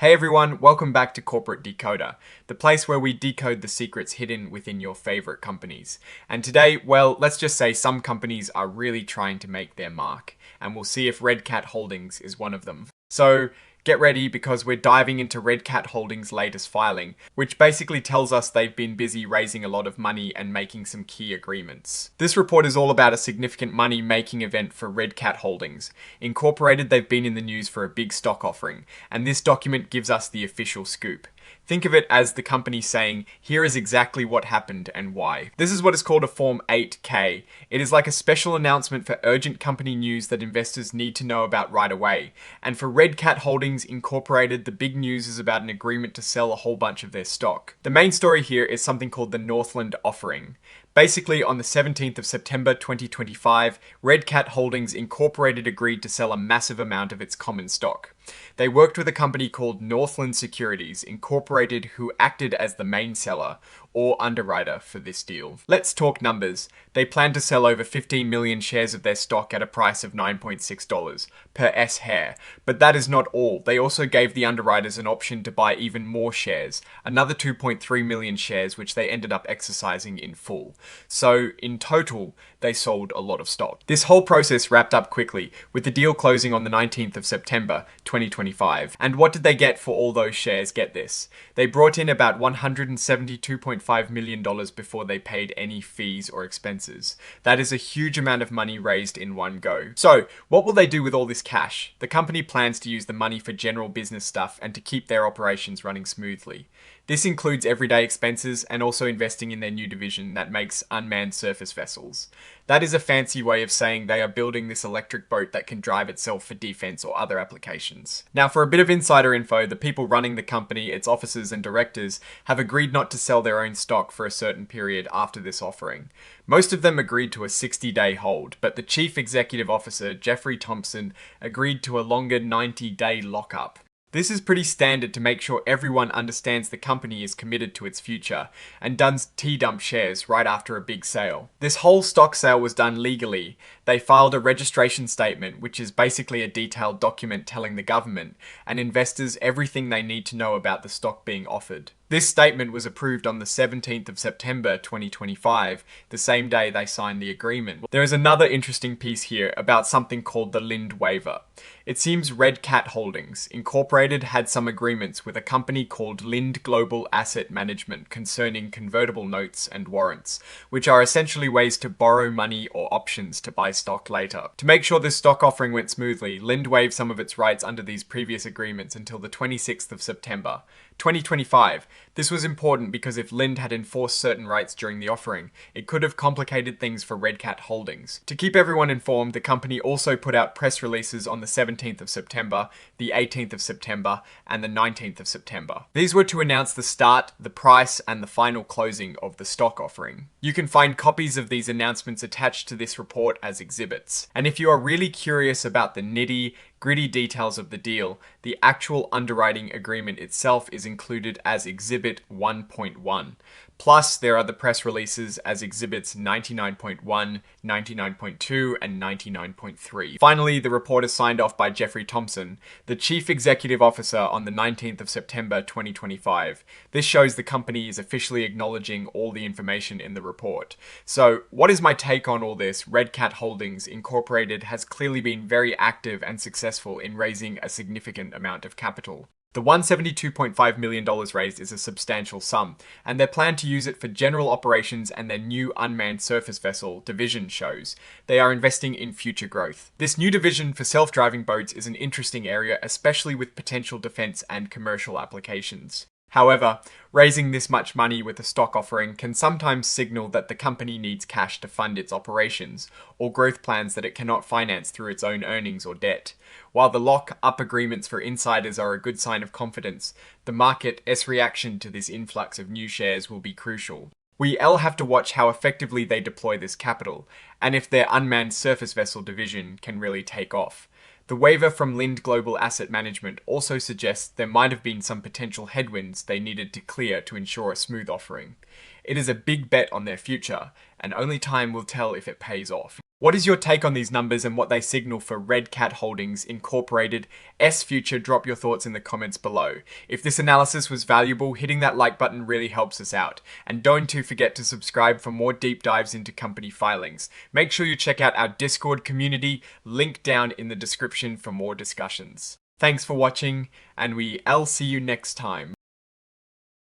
Hey everyone, welcome back to Corporate Decoder, the place where we decode the secrets hidden within your favorite companies. And today, well, let's just say some companies are really trying to make their mark, and we'll see if Red Cat Holdings is one of them. So, get ready because we're diving into Red Cat Holdings' latest filing, which basically tells us they've been busy raising a lot of money and making some key agreements. This report is all about a significant money-making event for Red Cat Holdings. Incorporated, they've been in the news for a big stock offering, and this document gives us the official scoop. Think of it as the company saying, here is exactly what happened and why. This is what is called a Form 8K. It is like a special announcement for urgent company news that investors need to know about right away. And for Red Cat Holdings Incorporated, the big news is about an agreement to sell a whole bunch of their stock. The main story here is something called the Northland Offering. Basically, on the 17th of September 2025, Red Cat Holdings Incorporated agreed to sell a massive amount of its common stock. They worked with a company called Northland Securities Incorporated, who acted as the main seller or underwriter for this deal. Let's talk numbers. They plan to sell over 15 million shares of their stock at a price of $9.6 per S-share. But that is not all. They also gave the underwriters an option to buy even more shares, another 2.3 million shares, which they ended up exercising in full. So in total, they sold a lot of stock. This whole process wrapped up quickly, with the deal closing on the 19th of September 2025. And what did they get for all those shares? Get this. They brought in about $172.5 million before they paid any fees or expenses. That is a huge amount of money raised in one go. So, what will they do with all this cash? The company plans to use the money for general business stuff and to keep their operations running smoothly. This includes everyday expenses and also investing in their new division that makes unmanned surface vessels. That is a fancy way of saying they are building this electric boat that can drive itself for defense or other applications. Now, for a bit of insider info, the people running the company, its officers and directors, have agreed not to sell their own stock for a certain period after this offering. Most of them agreed to a 60-day hold, but the chief executive officer, Jeffrey Thompson, agreed to a longer 90-day lockup. This is pretty standard to make sure everyone understands the company is committed to its future and does T-dump shares right after a big sale. This whole stock sale was done legally. They filed a registration statement, which is basically a detailed document telling the government and investors everything they need to know about the stock being offered. This statement was approved on the 17th of September 2025, the same day they signed the agreement. There is another interesting piece here about something called the Lind waiver. It seems Red Cat Holdings Incorporated had some agreements with a company called Lind Global Asset Management concerning convertible notes and warrants, which are essentially ways to borrow money or options to buy stock later. To make sure this stock offering went smoothly, Lind waived some of its rights under these previous agreements until the 26th of September 2025. This was important because if Lind had enforced certain rights during the offering, it could have complicated things for Red Cat Holdings. To keep everyone informed, the company also put out press releases on the 17th of September, the 18th of September, and the 19th of September. These were to announce the start, the price, and the final closing of the stock offering. You can find copies of these announcements attached to this report as exhibits. And if you are really curious about the gritty details of the deal, the actual underwriting agreement itself is included as Exhibit 1.1. Plus, there are the press releases as Exhibits 99.1, 99.2, and 99.3. Finally, the report is signed off by Jeffrey Thompson, the Chief Executive Officer, on the 19th of September 2025. This shows the company is officially acknowledging all the information in the report. So, what is my take on all this? Red Cat Holdings Incorporated has clearly been very active and successful in raising a significant amount of capital. The $172.5 million raised is a substantial sum, and their plan to use it for general operations and their new unmanned surface vessel division shows they are investing in future growth. This new division for self-driving boats is an interesting area, especially with potential defense and commercial applications. However, raising this much money with a stock offering can sometimes signal that the company needs cash to fund its operations or growth plans that it cannot finance through its own earnings or debt. While the lock-up agreements for insiders are a good sign of confidence, the market's reaction to this influx of new shares will be crucial. We'll have to watch how effectively they deploy this capital, and if their unmanned surface vessel division can really take off. The waiver from Lind Global Asset Management also suggests there might have been some potential headwinds they needed to clear to ensure a smooth offering. It is a big bet on their future, and only time will tell if it pays off. What is your take on these numbers and what they signal for Red Cat Holdings Incorporated, S Future? Drop your thoughts in the comments below. If this analysis was valuable, hitting that like button really helps us out. And don't forget to subscribe for more deep dives into company filings. Make sure you check out our Discord community, link down in the description for more discussions. Thanks for watching, and I'll see you next time.